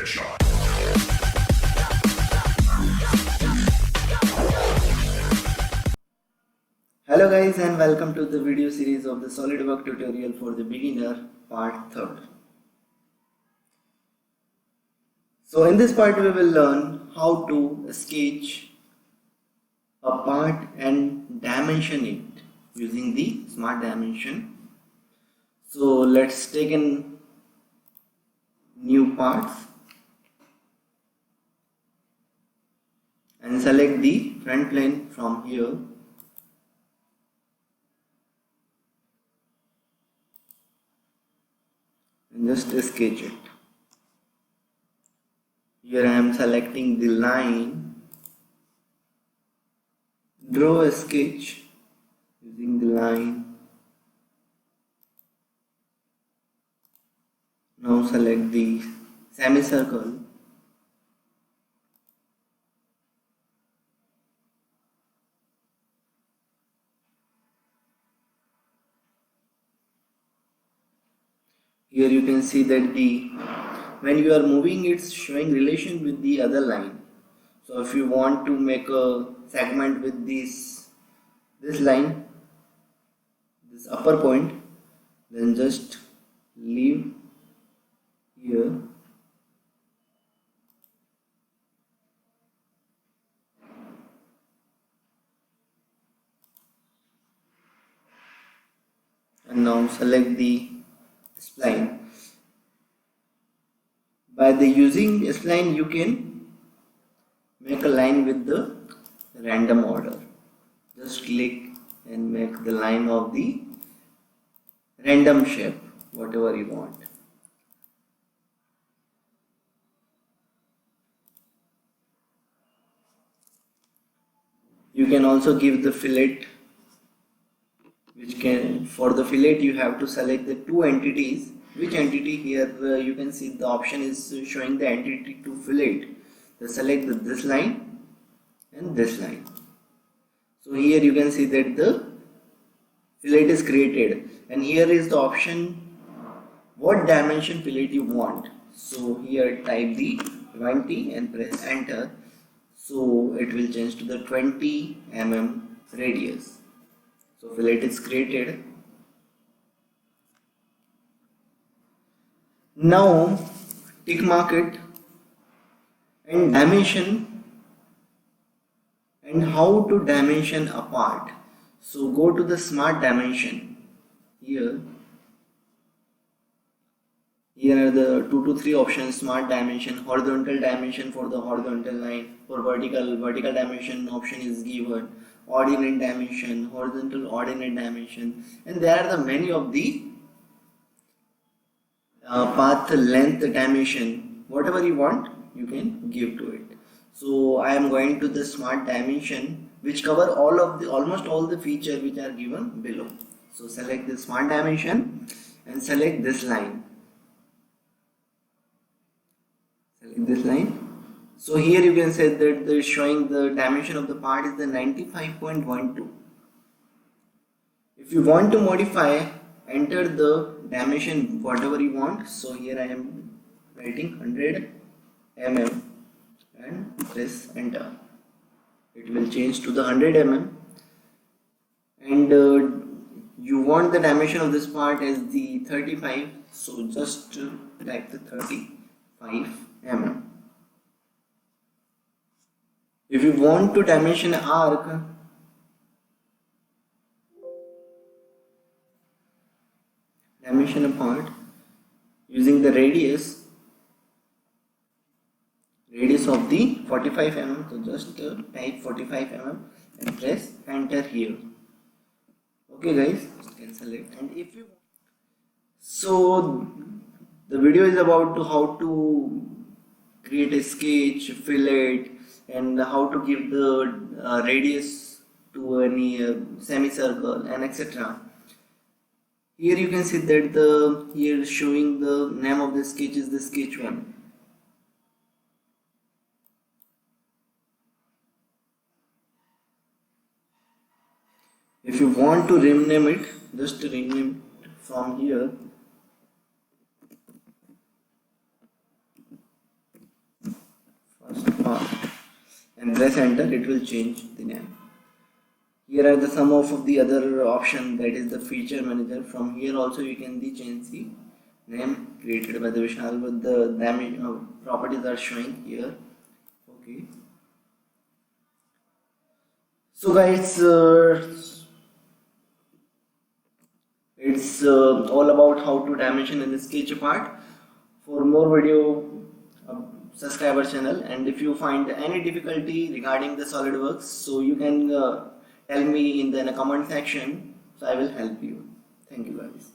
Headshot. Hello guys, and welcome to the video series of the Solidworks tutorial for the beginner part 3. So in this part we will learn how to sketch a part and dimension it using the smart dimension. So let's take in new parts and select the front plane from here. And just sketch it. Here I am selecting the line, draw a sketch using the line. Now select the semicircle. Here you can see that when you are moving, it's showing relation with the other line. So if you want to make a segment with this line, this upper point, then just leave here. And now select the spline. By the using spline, you can make a line with the random order. Just click and make the line of the random shape, whatever you want. You can also give the fillet, for the fillet you have to select the two entities. Which entity? Here you can see the option is showing the entity to fillet. So select this line and this line. So here you can see that the fillet is created, and here is the option what dimension fillet you want. So here type the 20 and press enter. So it will change to the 20 mm radius. So fillet is created. Now tick mark it and dimension, and how to dimension a part. So go to the smart dimension. Here are the 2 to 3 options: smart dimension, horizontal dimension for the horizontal line, for vertical dimension option is given, ordinate dimension, horizontal ordinate dimension, and there are the many of the path length dimension. Whatever you want, you can give to it. So I am going to the smart dimension, which cover almost all the features which are given below. So select the smart dimension and select this line. Select this line. So here you can say that the showing the dimension of the part is the 95.12. If you want to modify, enter the dimension whatever you want. So here I am writing 100 mm and press enter. It will change to the 100 mm, and you want the dimension of this part as the 35, so just type the 35 mm. If you want to dimension arc, dimension a part using the radius of the 45 mm. So just type 45 mm and press enter here. Okay guys, cancel it. And if you so the video is about how to create a sketch, fillet, and how to give the radius to any semicircle and etc. Here you can see that here showing the name of the sketch is the sketch 1. If you want to rename it, just rename it from here. part and press enter, it will change the name. Here are the some of the other option, that is the feature manager. From here also you can change the name created by the Vishal, but the damage properties are showing here. Okay. So guys, it's all about how to dimension and sketch a part. For more video, subscribe our channel, and if you find any difficulty regarding the SolidWorks, so you can tell me in the comment section, so I will help you. Thank you guys.